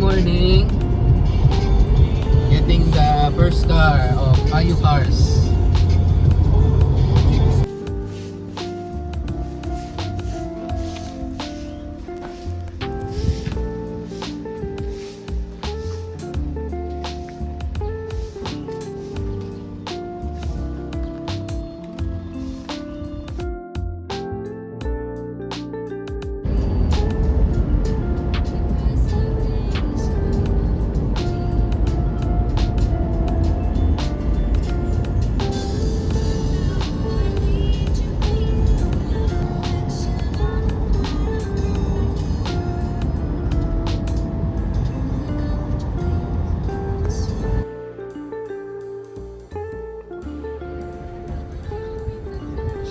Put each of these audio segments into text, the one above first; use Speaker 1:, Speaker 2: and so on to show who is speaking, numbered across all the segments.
Speaker 1: morning. Getting the first car of Ayu Cars.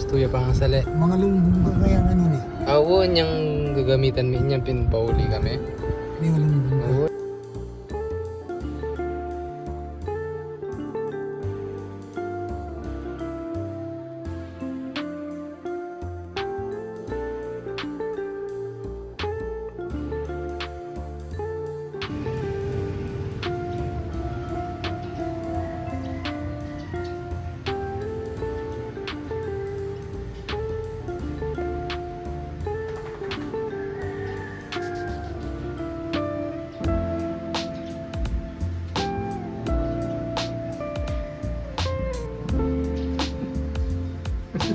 Speaker 1: Tuya pa nga sali.
Speaker 2: Mga lungbong kaya ano ni?
Speaker 1: Oo, niyang gagamitan mi niyang pinpauli kami.
Speaker 2: May lungbong.
Speaker 1: Oo. What's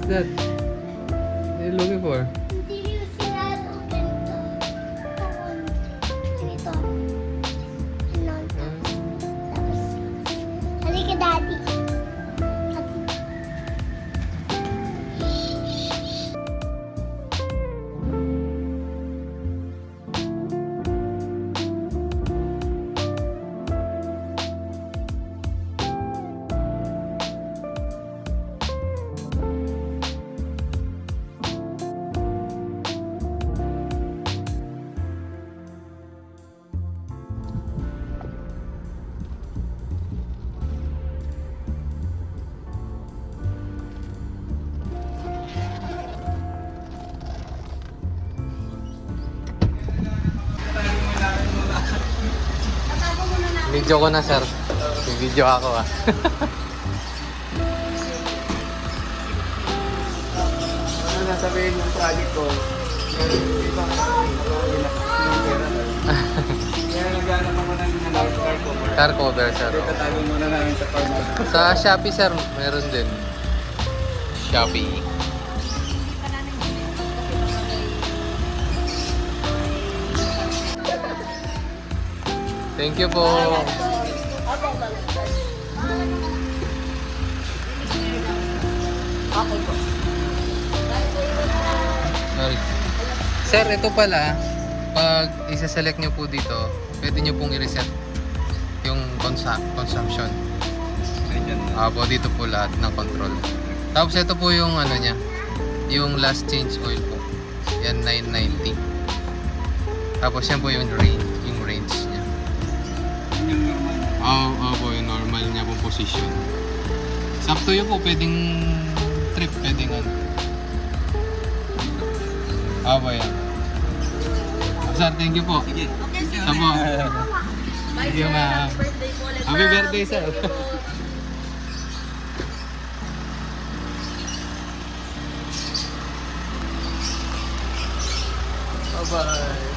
Speaker 1: that? What are you looking for?
Speaker 3: Hindi yung sinado ganito. Ganito. Ganon. Tapos, halika daddy.
Speaker 1: Video ko na, sir. Video ako ah.
Speaker 2: Ano nasabihin yung project ko? Ibang kaya naghanap ako ng car cover.
Speaker 1: Car cover, sir.
Speaker 2: Tatago muna namin sa farm.
Speaker 1: Sa Shopee, sir, meron din. Shopee. Thank you po. Sorry. Sir, ito pala, pag isa-select nyo po dito, pwede nyo pong i-reset yung consumption. Po, dito po lahat ng control. Tapos ito po yung ano niya, yung last change oil po. Yan, 990. Tapos yan po yung range niya. Po, yung normal niya po position. It's up to you po, pwedeng trip, pwedeng ano. Po, yan. Sir, thank you po.
Speaker 2: Sige.
Speaker 1: Apo. Thank you, ma'am. Happy birthday, sir. Bye-bye.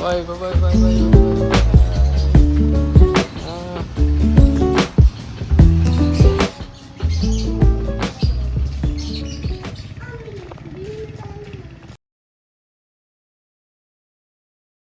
Speaker 1: Bye, bye, bye, bye, bye.